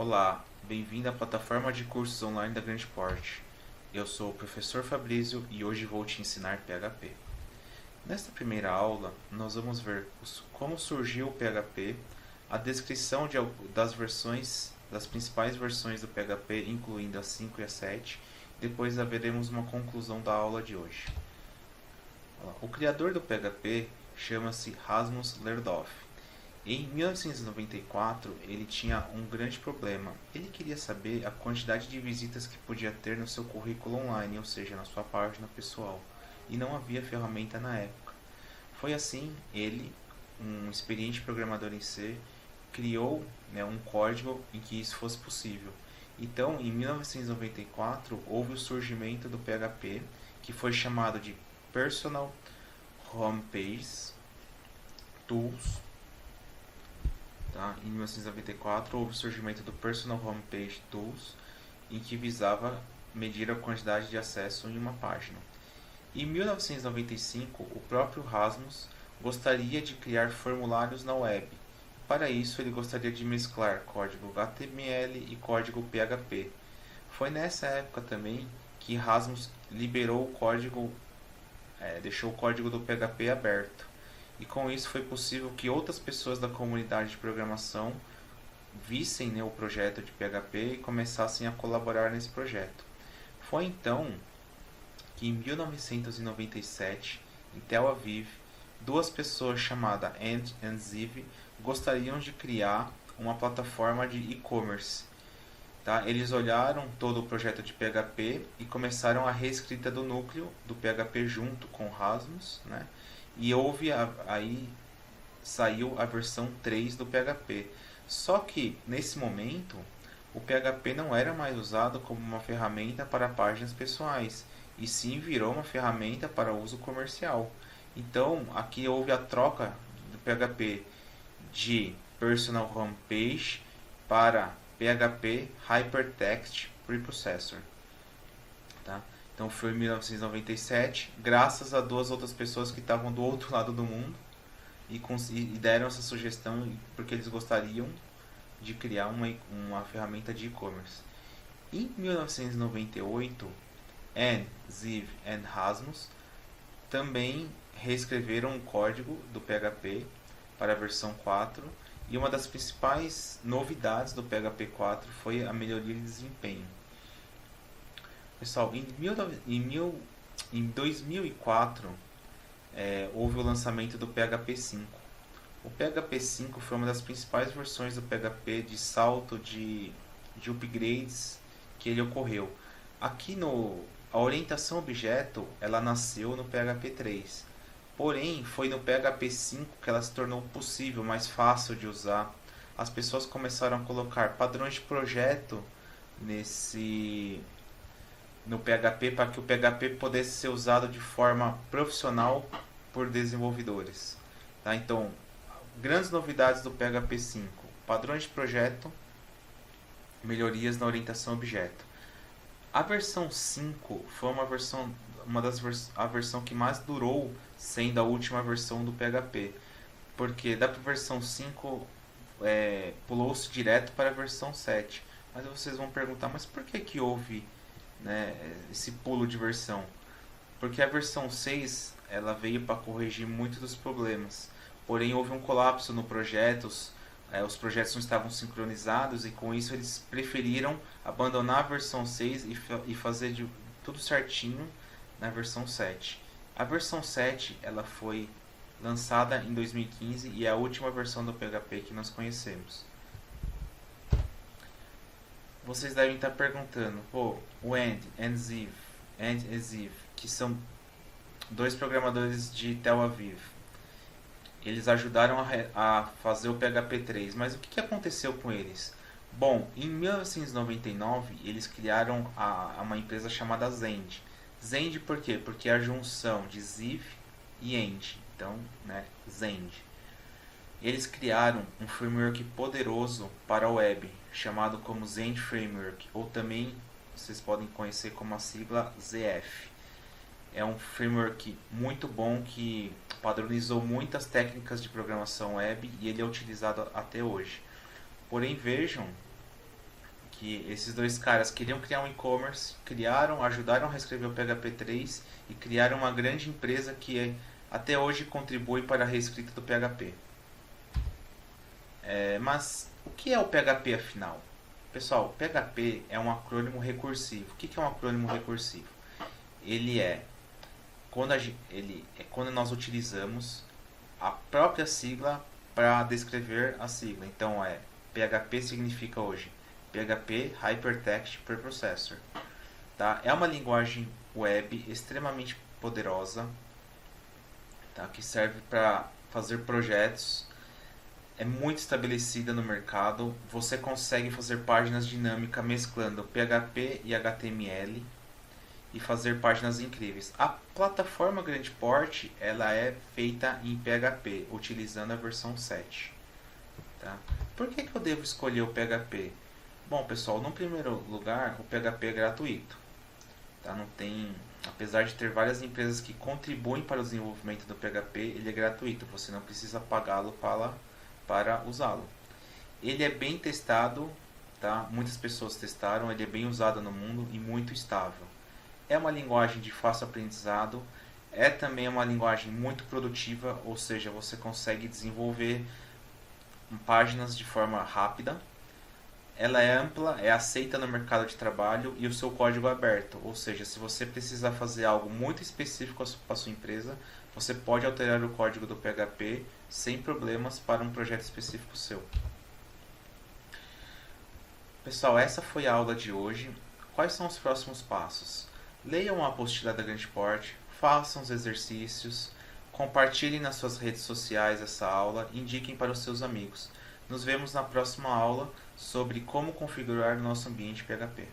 Olá, bem-vindo à plataforma de cursos online da Grande Porte. Eu sou o professor Fabrício e hoje vou te ensinar PHP. Nesta primeira aula, nós vamos ver como surgiu o PHP, a descrição das principais versões do PHP, incluindo a 5 e a 7. Depois haveremos uma conclusão da aula de hoje. O criador do PHP chama-se Rasmus Lerdouf. Em 1994, ele tinha um grande problema. Ele queria saber a quantidade de visitas que podia ter no seu currículo online, ou seja, na sua página pessoal, e não havia ferramenta na época. Foi assim, ele, um experiente programador em C, criou um código em que isso fosse possível. Então, em 1994, houve o surgimento do PHP, que foi chamado de Personal Homepage Tools. Em 1994, houve o surgimento do Personal Homepage Tools, em que visava medir a quantidade de acesso em uma página. Em 1995, o próprio Rasmus gostaria de criar formulários na web. Para isso, ele gostaria de mesclar código HTML e código PHP. Foi nessa época também que Rasmus liberou o código, deixou o código do PHP aberto. E com isso foi possível que outras pessoas da comunidade de programação vissem o projeto de PHP e começassem a colaborar nesse projeto. Foi então que em 1997, em Tel Aviv, duas pessoas chamadas Ant e Ziv gostariam de criar uma plataforma de e-commerce. Eles olharam todo o projeto de PHP e começaram a reescrita do núcleo do PHP junto com Rasmus, e aí saiu a versão 3 do PHP. Só que nesse momento o PHP não era mais usado como uma ferramenta para páginas pessoais, e sim virou uma ferramenta para uso comercial. Então aqui houve a troca do PHP de Personal Homepage para PHP Hypertext Preprocessor. Então foi em 1997, graças a duas outras pessoas que estavam do outro lado do mundo e deram essa sugestão porque eles gostariam de criar uma ferramenta de e-commerce. Em 1998, Anne, Ziv e Rasmus também reescreveram o código do PHP para a versão 4, e uma das principais novidades do PHP 4 foi a melhoria de desempenho. Pessoal, em 2004 houve o lançamento do PHP 5. O PHP 5 foi uma das principais versões do PHP de salto de upgrades que ele ocorreu. Aqui a orientação objeto ela nasceu no PHP 3. Porém, foi no PHP 5 que ela se tornou possível, mais fácil de usar. As pessoas começaram a colocar padrões de projeto no PHP para que o PHP pudesse ser usado de forma profissional por desenvolvedores. Então, grandes novidades do PHP 5: padrões de projeto, melhorias na orientação objeto. A versão 5 foi a versão que mais durou, sendo a última versão do PHP, porque da versão 5 pulou-se direto para a versão 7. Mas vocês vão perguntar, mas por que houve esse pulo de versão? Porque a versão 6 ela veio para corrigir muitos dos problemas, porém houve um colapso no projeto, os projetos não estavam sincronizados, e com isso eles preferiram abandonar a versão 6 e fazer tudo certinho na versão 7. A versão 7 ela foi lançada em 2015 e é a última versão do PHP que nós conhecemos. Vocês devem estar perguntando, o Ant e Ziv, que são dois programadores de Tel Aviv, eles ajudaram a fazer o PHP 3, mas o que aconteceu com eles? Bom, em 1999 eles criaram uma empresa chamada Zend. Zend por quê? Porque é a junção de Ziv e End, então, Zend. Eles criaram um framework poderoso para a web, chamado como Zend Framework, ou também vocês podem conhecer como a sigla ZF. É um framework muito bom que padronizou muitas técnicas de programação web e ele é utilizado até hoje. Porém, vejam que esses dois caras queriam criar um e-commerce, ajudaram a reescrever o PHP 3 e criaram uma grande empresa que até hoje contribui para a reescrita do PHP. Mas o que é o PHP afinal? Pessoal, PHP é um acrônimo recursivo. O que é um acrônimo recursivo? Ele é quando nós utilizamos a própria sigla para descrever a sigla. Então PHP significa hoje PHP Hypertext Preprocessor. Tá? É uma linguagem web extremamente poderosa, tá? Que serve para fazer projetos. É muito estabelecida no mercado. Você consegue fazer páginas dinâmicas mesclando PHP e HTML e fazer páginas incríveis. A plataforma grande porte ela é feita em PHP, utilizando a versão 7. Tá? Por que eu devo escolher o PHP? Bom, pessoal, no primeiro lugar, o PHP é gratuito. Tá? Não tem, apesar de ter várias empresas que contribuem para o desenvolvimento do PHP, ele é gratuito. Você não precisa pagá-lo para usá-lo. Ele é bem testado, tá? Muitas pessoas testaram, ele é bem usado no mundo e muito estável. É uma linguagem de fácil aprendizado, é também uma linguagem muito produtiva, ou seja, você consegue desenvolver páginas de forma rápida. Ela é ampla, é aceita no mercado de trabalho e o seu código é aberto, ou seja, se você precisar fazer algo muito específico para a sua empresa, você pode alterar o código do PHP sem problemas para um projeto específico seu. Pessoal, essa foi a aula de hoje. Quais são os próximos passos? Leiam a apostila da Grande Porte, façam os exercícios, compartilhem nas suas redes sociais essa aula, indiquem para os seus amigos. Nos vemos na próxima aula sobre como configurar o nosso ambiente PHP.